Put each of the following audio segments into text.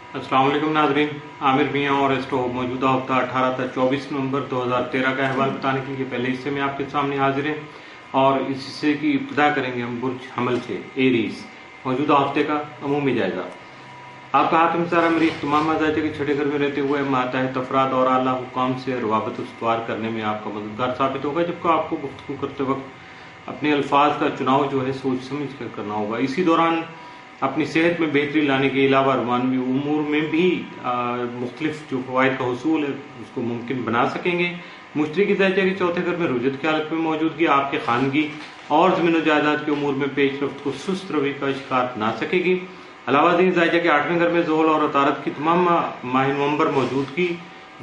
अस्सलाम वालेकुम नाज़रीन, आमिर मियाँ और एस्ट्रो मौजूदा हफ्ता 18 से 24 नवंबर 2013 का अहवाल बताने के लिए पहले हिस्से में आपके सामने हाजिर हैं और इस हिस्से की इब्तिदा करेंगे हम बुर्ज हमल से। एरीज मौजूदा हफ्ते का अमूमी जायजा। आपका हाकिम सारा मरीज तमाम जायजे के छठे घर में रहते हुए मातहत अफराद और आला हुकाम से रवाबत उस्तवार करने में आपका मददगार साबित होगा, जबकि आपको गुफ्तगू करते वक्त अपने अल्फाज का चुनाव जो है सोच समझ कर करना होगा। इसी दौरान अपनी सेहत में बेहतरी लाने के अलावा मानवी उमूर में भी मुख्तलिफ जो फवायद का हसूल है उसको मुमकिन बना सकेंगे। मुश्तरी की दर्जे के चौथे घर में रुजत की हालत में मौजूदगी आपके खानगी और जमीन जायदाद के उमूर में पेशरफ्त को सुस्त रवि का शिकार बना सकेगी। अलावा दीन जायजा के 8वें घर में ज़ोहल और अतारत की तमाम माह नवंबर मौजूदगी,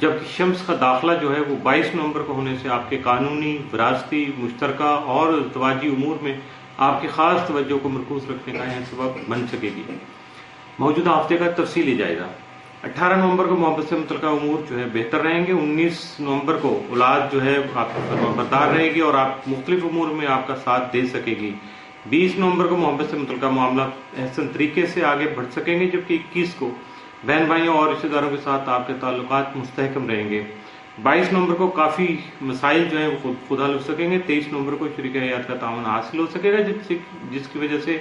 जबकि शम्स का दाखिला जो है वो 22 नवंबर को होने से आपके कानूनी, विरासती, मुश्तरका और ज़वाजी उमूर में आपकी खास तवज्जो को मरकूज रखने का यह सबब बन सकेगी। मौजूदा हफ्ते का तफसीली जायजा। 18 नवंबर को मोहब्बत से मुतल्लिका उमूर जो है बेहतर रहेंगे। 19 नवंबर को औलाद जो है आपकी फरमाबरदार रहेगी और आप मुख्तलिफ उमूर में आपका साथ दे सकेगी। 20 नवंबर को मोहब्बत से मुतल्लिका मामला अहसन तरीके से आगे बढ़ सकेंगे, जबकि 21 को बहन भाइयों और रिश्तेदारों के साथ आपके ताल्लुकात मुस्तहकम रहेंगे। 22 नवंबर को काफ़ी मसाइल जो है वो खुद हल हो सकेंगे। 23 नवंबर को शरीक हयात का ताउन हासिल हो सकेगा, जिसकी वजह से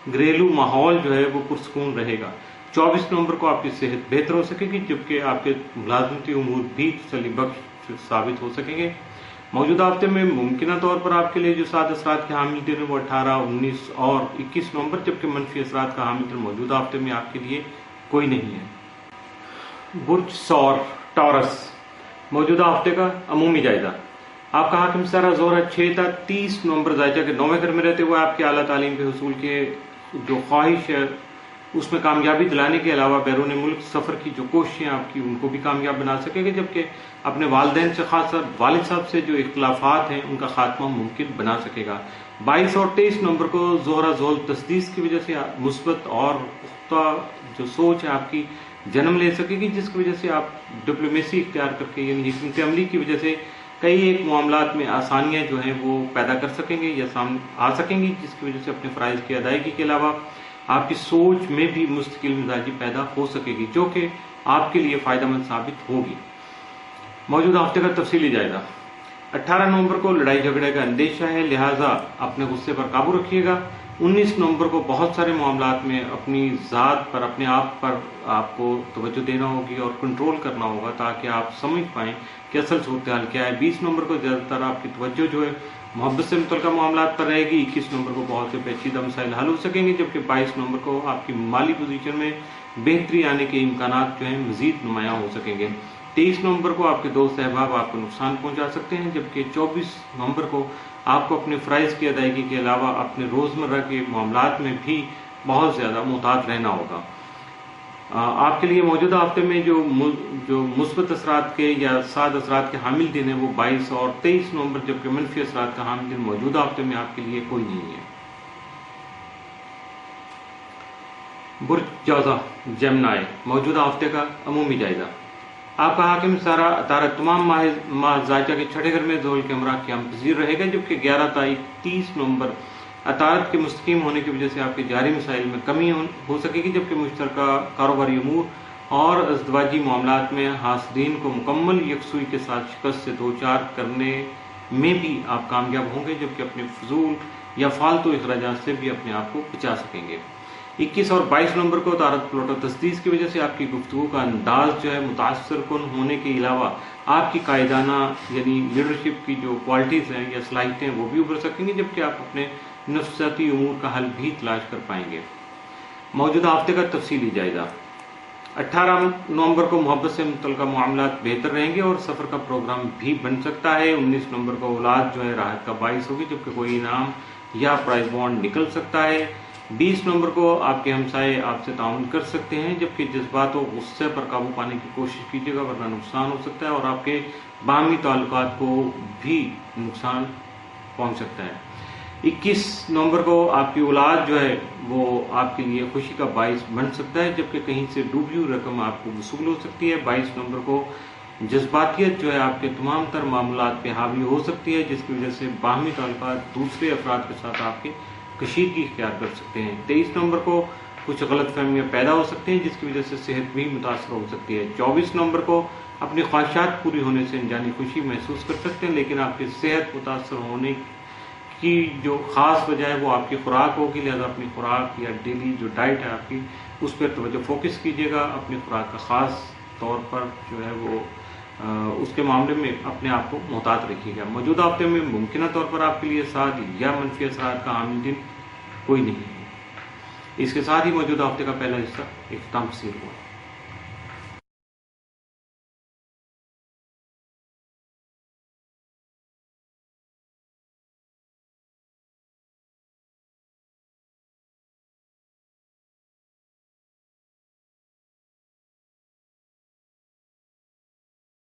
घरेलू माहौल जो है वो पुरसकून रहेगा। 24 नवंबर को आपकी सेहत बेहतर हो सकेगी, जबकि आपके मुलाजमती उमूर भी तसल्ली बख्श साबित हो सकेंगे। मौजूदा हफ्ते में मुमकिन तौर पर आपके लिए जो साद असरात के हामिल दिन वो 18, 19 और 21 नवंबर, जबकि मनफी असरात का हामिल दिन मौजूदा हफ्ते में आपके लिए कोई नहीं है। बुर्ज सौर टॉरस मौजूदा हफ्ते का अमूमी जायजा। आपका हाकिम सारा जोहरा 6 था 30 नवंबर जायजा के 9वें घर में रहते हुए आपकी आला तालीम के हसूल के जो ख्वाहिश है उसमें कामयाबी दिलाने के अलावा बैरून मुल्क सफ़र की जो कोशिशें आपकी उनको भी कामयाब बना सकेंगे, जबकि अपने वालिदैन से खासकर वालिद साहब से जो इख्तलाफात हैं उनका खात्मा मुमकिन बना सकेगा। 22 और 23 नवंबर को जोहरा जोल तस्दीस की वजह से मुस्बत और पुख्ता जो सोच है आपकी जन्म ले सकेगी, जिसकी वजह से आप डिप्लोमेसी इख्तियार करके यानी हिकमत अमली की वजह से कई एक मामलात में आसानियां जो हैं वो पैदा कर सकेंगे या सामने आ सकेंगी, जिसकी वजह से अपने फ़राइज़ की अदायगी के अलावा आपकी सोच में भी मुस्तकिल मिजाजी पैदा हो सकेगी, जो कि आपके लिए फ़ायदेमंद साबित होगी। मौजूदा हफ्ते का तफसीली जायजा। 18 नवंबर को लड़ाई झगड़े का अंदेशा है, लिहाजा अपने गुस्से पर काबू रखिएगा। 19 नवंबर को बहुत सारे मामलात में अपनी ज़ात पर, अपने आप पर आपको तवज्जो देना होगी और कंट्रोल करना होगा ताकि आप समझ पाएँ कि असल सूरत हाल क्या है। 20 नवंबर को ज़्यादातर आपकी तवज्जो जो है मोहब्बत से मुतल्लिका मामलात पर रहेगी। 21 नवंबर को बहुत से पेचीदा मसाइल हल हो सकेंगे, जबकि 22 नवंबर को आपकी माली पोजीशन में बेहतरी आने के इम्कानात जो हैं मज़ीद नुमायाँ हो सकेंगे। 23 नवंबर को आपके दोस्त अहबाब आपको नुकसान पहुंचा सकते हैं, जबकि 24 नवंबर को आपको अपने फ़राइज़ की अदायगी के अलावा अपने रोज़मर्रा के मामलात में भी बहुत ज़्यादा मुहतात रहना होगा। आपके लिए मौजूदा हफ्ते में जो मुस्बत असरात के या साद असरात के हामिल दिन है वो 22 और 23 नवंबर, जबकि मनफी असरात का हामिल दिन मौजूदा हफ्ते में आपके लिए कोई नहीं है। बुर्ज जौज़ा जेमिनी मौजूदा हफ्ते का अमूमी जायजा। आपका हाकिम सारा अतारत तमाम माह जायजा के छठे घर में ज़ोहल के हमरा क़याम पज़ीर रहेगा, जबकि 11 तारीख 30 नवंबर अतारत के मुस्तकीम होने की वजह से आपके जारी मसाइल में कमी हो सकेगी, जबकि मुश्तरका कारोबारी उमूर और अज़दवाजी मामलात में हासदीन को मुकम्मल यकसुई के साथ शिकस्त से दो चार करने में भी आप कामयाब होंगे, जबकि अपने फजूल या फालतू अखराजात से भी अपने आप को बचा सकेंगे। 21 और 22 नवंबर को तारत प्लॉट तस्दीस की वजह से आपकी गुफ्तगू का अंदाज जो है मुतासरकुन होने के अलावा आपकी कायदाना यानी लीडरशिप की जो क्वालिटीज़ हैं या सलाहियतें हैं वो भी उभर सकेंगी, जबकि आप अपने नफ्सियाती उमूर का हल भी तलाश कर पाएंगे। मौजूदा हफ्ते का तफसीली जायजा। 18 नवंबर को मोहब्बत से मुतल्लिका मामलात बेहतर रहेंगे और सफ़र का प्रोग्राम भी बन सकता है। 19 नवंबर को औलाद जो है राहत का बाइस होगी, जबकि कोई इनाम या प्राइज बॉन्ड निकल सकता है। 20 नवंबर को आपके हमसाये आपसे ताउन कर सकते हैं, जबकि जज्बात और गुस्से पर काबू पाने की कोशिश कीजिएगा, वरना नुकसान हो सकता है और आपके बाहमी ताल्लुकात को भी नुकसान पहुंच सकता है। 21 नवंबर को आपकी औलाद जो है वो आपके लिए खुशी का बाइस बन सकता है, जबकि कहीं से डूबी हुई रकम आपको वसूल हो सकती है। 22 नवंबर को जज्बातियत जो है आपके तमाम तर मामलात पे हावी हो सकती है, जिसकी वजह से बाहमी ताल्लुकात दूसरे अफराद के साथ आपके कशीदगी इख्तियार कर सकते हैं। 23 नवंबर को कुछ गलत फहमियाँ पैदा हो सकती हैं जिसकी वजह से सेहत भी मुतासर हो सकती है। 24 नवंबर को अपनी ख्वाहिशात पूरी होने से इंसानी खुशी महसूस कर सकते हैं, लेकिन आपकी सेहत मुतासर होने की जो ख़ास वजह है वो आपकी खुराक होगी। लिहाजा अपनी खुराक या डेली जो डाइट है आपकी उस पर तवज्जो फोकस कीजिएगा। अपनी खुराक का ख़ास तौर पर जो है वो उसके मामले में अपने आप को मोहतात रखिएगा। मौजूदा हफ्ते में मुमकिन तौर पर आपके लिए साद या मनफी असरात का हामिल दिन कोई नहीं है। इसके साथ ही मौजूदा हफ्ते का पहला हिस्सा इख्तिताम पसीर हुआ।